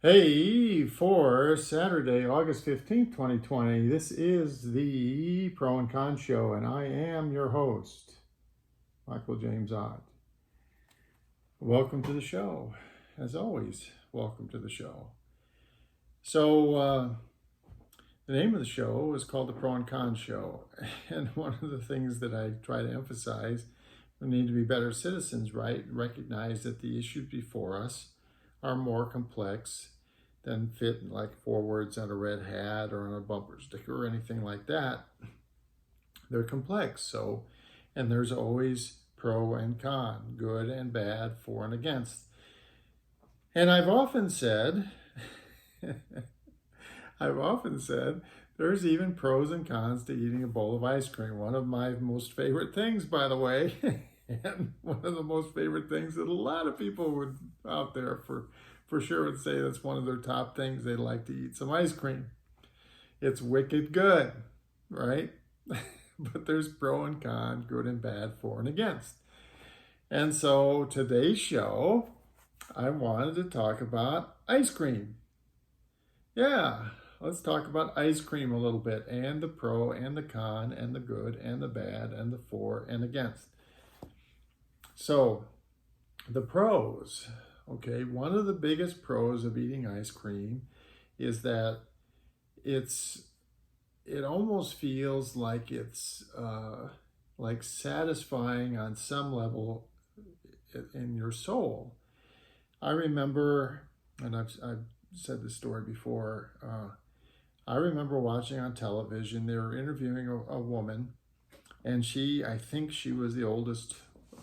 Hey, for Saturday, August 15th, 2020, this is the Pro and Con Show, and I am your host, Michael James Ott. Welcome to the show. As always, welcome to the show. So, the name of the show is called the Pro and Con Show, and one of the things that I try to emphasize, we need to be better citizens, right? Recognize that the issues before us are more complex than fit like 4 words on a red hat or on a bumper sticker or anything like that. They're complex. And there's always pro and con, good and bad, for and against. And I've often said, there's even pros and cons to eating a bowl of ice cream. One of my most favorite things, by the way, and one of the most favorite things that a lot of people would out there for sure would say that's one of their top things. They'd like to eat some ice cream. It's wicked good, right? But there's pro and con, good and bad, for and against. And so today's show, I wanted to talk about ice cream. Yeah, let's talk about ice cream a little bit, and the pro and the con and the good and the bad and the for and against. So the pros. Okay, one of the biggest pros of eating ice cream is that it almost feels like it's like satisfying on some level in your soul. I remember, and I've said this story before. I remember watching on television. They were interviewing a woman, and I think she was the oldest.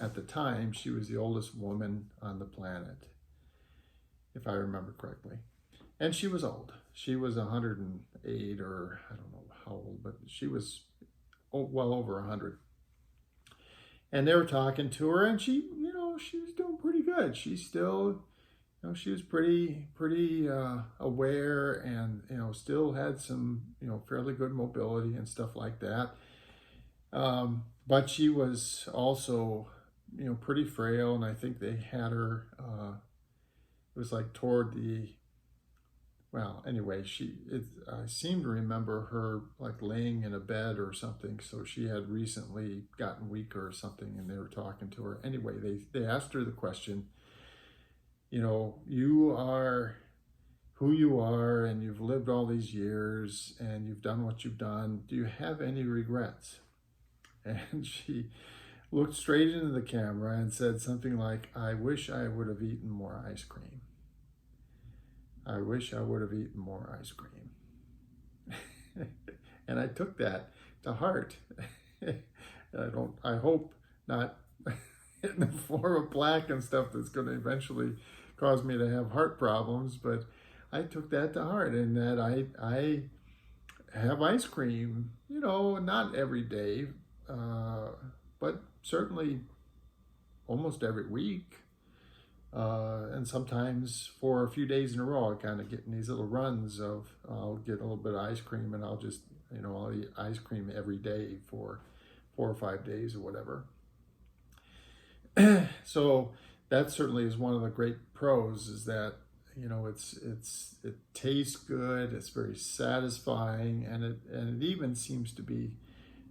At the time, she was the oldest woman on the planet, if I remember correctly. And she was old. She was 108, or I don't know how old, but she was well over 100. And they were talking to her, and she was doing pretty good. She still, she was pretty aware, and still had some fairly good mobility and stuff like that. But she was also pretty frail, and I think they had her. It was like toward the. Well, anyway, I seem to remember her like laying in a bed or something. So she had recently gotten weaker or something, and they were talking to her. Anyway, they asked her the question. You are who you are, and you've lived all these years, and you've done what you've done. Do you have any regrets? And she looked straight into the camera and said something like, I wish I would have eaten more ice cream. I wish I would have eaten more ice cream. And I took that to heart. I hope not in the form of plaque and stuff that's going to eventually cause me to have heart problems, but I took that to heart, in that I have ice cream, not every day, but certainly almost every week. And sometimes for a few days in a row, I kind of get in these little runs of I'll get a little bit of ice cream, and I'll just, I'll eat ice cream every day for 4 or 5 days or whatever. So that certainly is one of the great pros, is that, it tastes good, it's very satisfying, and it even seems to be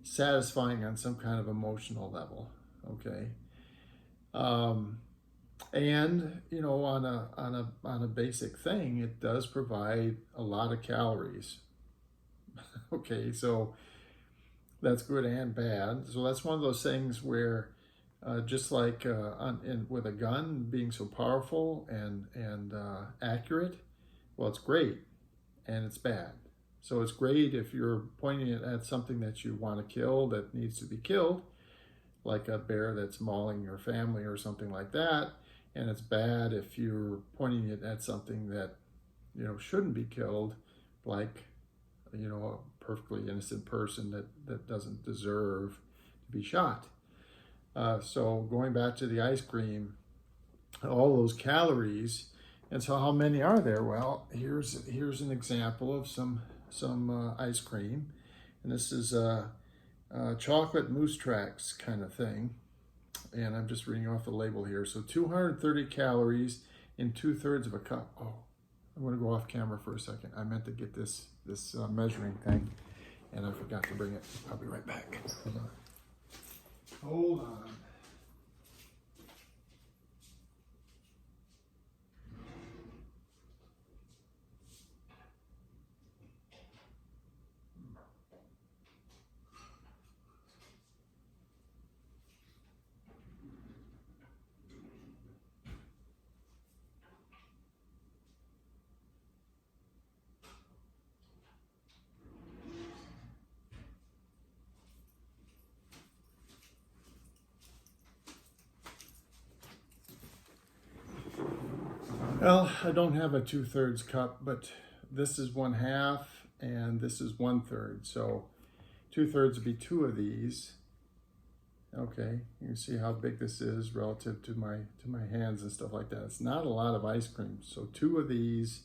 satisfying on some kind of emotional level. Okay. And on a basic thing, it does provide a lot of calories. Okay, so that's good and bad. So that's one of those things where, just like with a gun being so powerful and accurate, well, it's great and it's bad. So it's great if you're pointing it at something that you want to kill, that needs to be killed, like a bear that's mauling your family or something like that. And it's bad if you're pointing it at something that shouldn't be killed, like a perfectly innocent person that doesn't deserve to be shot. So going back to the ice cream, all those calories, and so how many are there? Well, here's an example of some ice cream, and this is a chocolate Moose Tracks kind of thing. And I'm just reading off the label here. So 230 calories in 2/3 of a cup. Oh, I'm going to go off camera for a second. I meant to get this measuring thing, and I forgot to bring it. I'll be right back. Hold on. Hold on. Well, I don't have a 2/3 cup, but this is 1/2 and this is 1/3. So 2/3 would be 2 of these. Okay, you can see how big this is relative to my hands and stuff like that. It's not a lot of ice cream. So 2 of these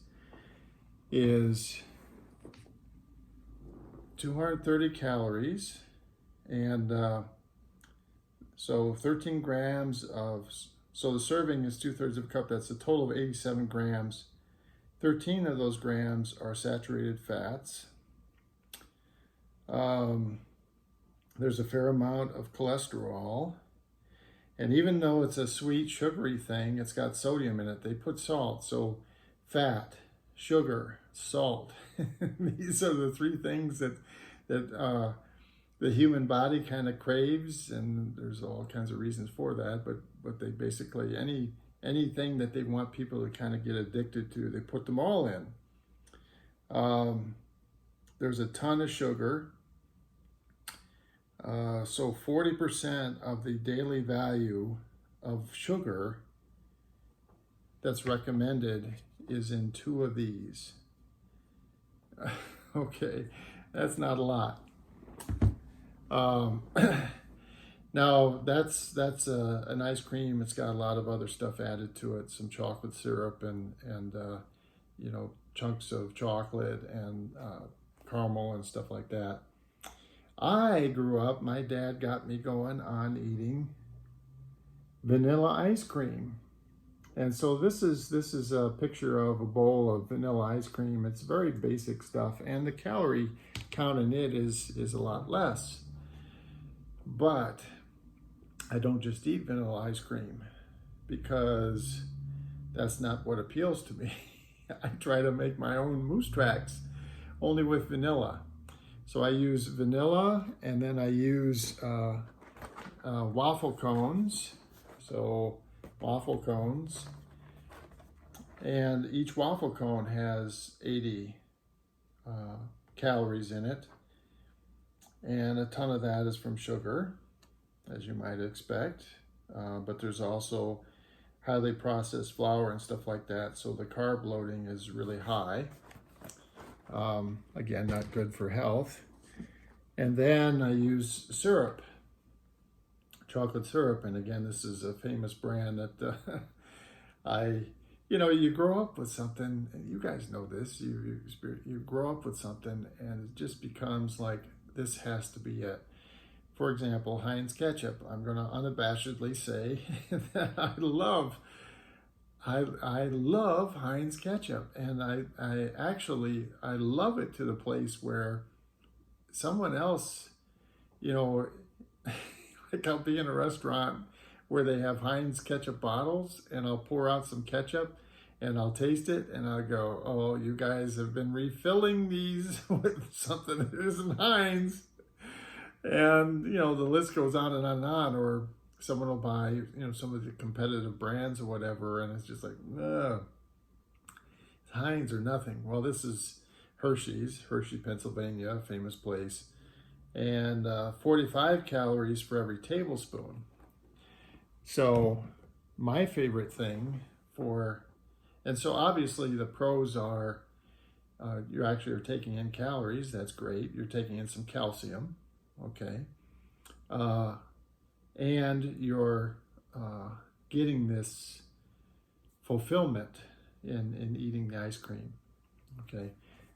is 230 calories, and so 13 grams of, so the serving is 2/3 of a cup. That's a total of 87 grams. 13 of those grams are saturated fats. There's a fair amount of cholesterol. And even though it's a sweet, sugary thing, it's got sodium in it. They put salt. So fat, sugar, salt. These are the 3 things that the human body kind of craves, and there's all kinds of reasons for that. But they basically, anything that they want people to kind of get addicted to, they put them all in. There's a ton of sugar. So 40% of the daily value of sugar that's recommended is in 2 of these. Okay, that's not a lot. Now that's an ice cream. It's got a lot of other stuff added to it, some chocolate syrup and you know, chunks of chocolate and caramel and stuff like that. I grew up, my dad got me going on eating vanilla ice cream. And so this is a picture of a bowl of vanilla ice cream. It's very basic stuff, and the calorie count in it is a lot less. But I don't just eat vanilla ice cream, because that's not what appeals to me. I try to make my own Moose Tracks, only with vanilla. So I use vanilla, and then I use waffle cones. So waffle cones, and each waffle cone has 80 calories in it, and a ton of that is from sugar, as you might expect, but there's also highly processed flour and stuff like that, so the carb loading is really high. Again, not good for health. And then I use syrup, chocolate syrup, and again, this is a famous brand that you grow up with something, and you guys know this, you grow up with something, and it just becomes like, this has to be it. For example, Heinz ketchup. I'm going to unabashedly say that I love Heinz ketchup, and I love it to the place where someone else, like I'll be in a restaurant where they have Heinz ketchup bottles, and I'll pour out some ketchup and I'll taste it and I'll go, oh, you guys have been refilling these with something that isn't Heinz. And, the list goes on and on and on. Or someone will buy, some of the competitive brands or whatever, and it's just like, no, Heinz or nothing. Well, this is Hershey, Pennsylvania, famous place. And 45 calories for every tablespoon. So my favorite thing and so obviously the pros are, you actually are taking in calories. That's great. You're taking in some calcium. Okay. And you're getting this fulfillment in eating the ice cream. Okay.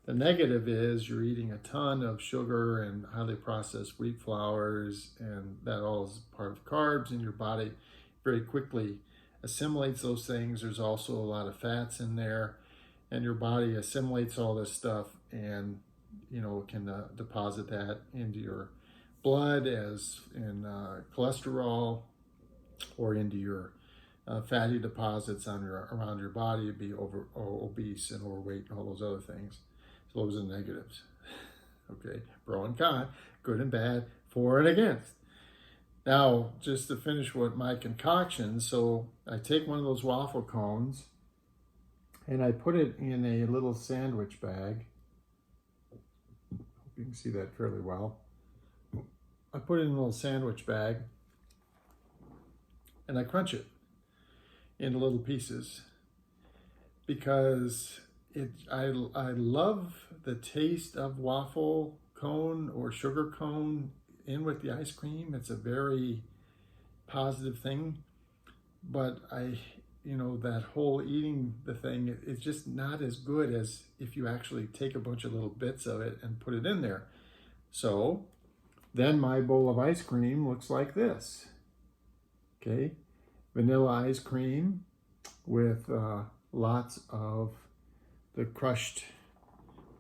The negative is you're eating a ton of sugar and highly processed wheat flours, and that all is part of carbs, and your body very quickly assimilates those things. There's also a lot of fats in there. and your body assimilates all this stuff and can deposit that into your blood as in cholesterol, or into your fatty deposits around your body, be obese and overweight and all those other things. So those are the negatives. Okay, pro and con, good and bad, for and against. Now, just to finish with my concoction, so I take one of those waffle cones and I put it in a little sandwich bag. Hope you can see that fairly well. I put it in a little sandwich bag and I crunch it into little pieces because I love the taste of waffle cone or sugar cone in with the ice cream. It's a very positive thing, but that whole eating the thing, it's just not as good as if you actually take a bunch of little bits of it and put it in there. So then my bowl of ice cream looks like this. Okay, vanilla ice cream with lots of the crushed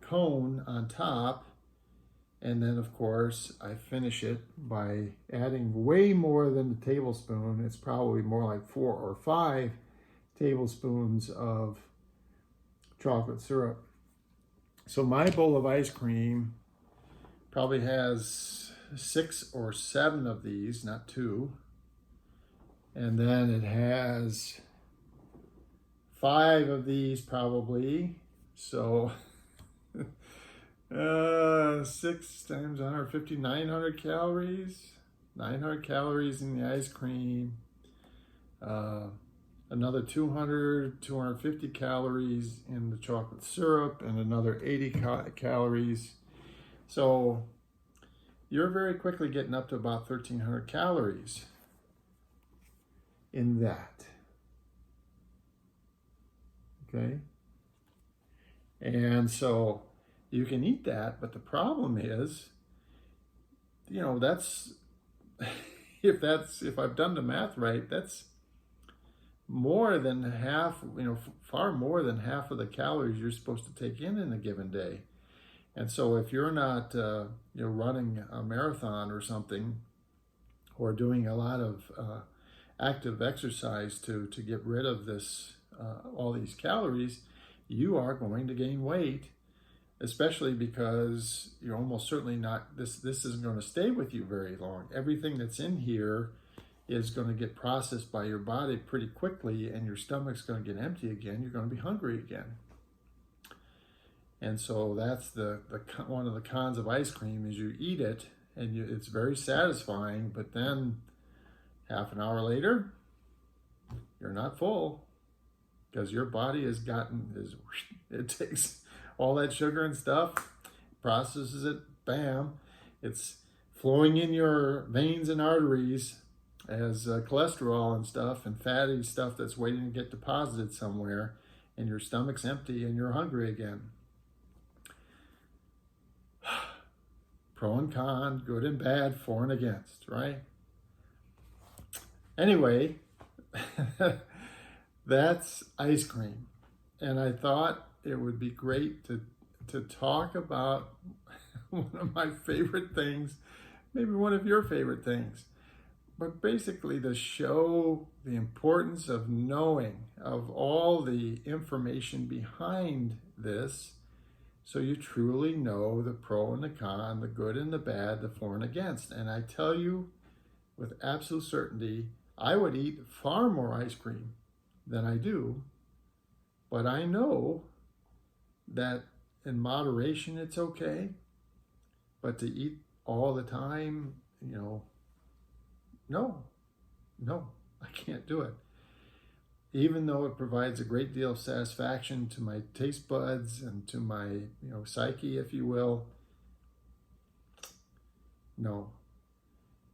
cone on top. And then, of course, I finish it by adding way more than a tablespoon. It's probably more like 4 or 5 tablespoons of chocolate syrup. So my bowl of ice cream probably has 6 or 7 of these, not 2. And then it has 5 of these probably. So 6 times 150, 900 calories. 900 calories in the ice cream. Another 200, 250 calories in the chocolate syrup, and another 80 calories. So you're very quickly getting up to about 1,300 calories in that. Okay? And so you can eat that, but the problem is, that's if I've done the math right, that's more than half, far more than half of the calories you're supposed to take in a given day. And so if you're not, running a marathon or something, or doing a lot of active exercise to get rid of this, all these calories, you are going to gain weight, especially because you're almost certainly not, this isn't going to stay with you very long. Everything that's in here is going to get processed by your body pretty quickly, and your stomach's going to get empty again. You're going to be hungry again. And so that's the one of the cons of ice cream is you eat it and it's very satisfying, but then half an hour later, you're not full because your body it takes all that sugar and stuff, processes it, bam, it's flowing in your veins and arteries as cholesterol and stuff and fatty stuff that's waiting to get deposited somewhere, and your stomach's empty and you're hungry again. Pro and con, good and bad, for and against, right? Anyway, that's ice cream. And I thought it would be great to talk about one of my favorite things, maybe one of your favorite things, but basically to show the importance of knowing of all the information behind this, so you truly know the pro and the con, the good and the bad, the for and against. And I tell you with absolute certainty, I would eat far more ice cream than I do, but I know that in moderation it's okay, but to eat all the time, no, I can't do it. Even though it provides a great deal of satisfaction to my taste buds and to my, psyche, if you will. No.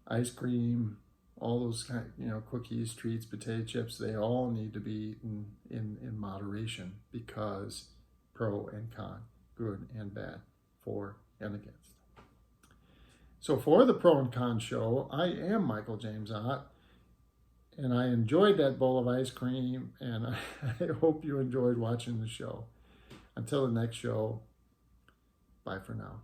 Ice cream, all those kind, cookies, treats, potato chips, they all need to be eaten in moderation, because pro and con, good and bad, for and against. So for the Pro and Con Show, I am Michael James Ott, and I enjoyed that bowl of ice cream, and I hope you enjoyed watching the show. Until the next show, bye for now.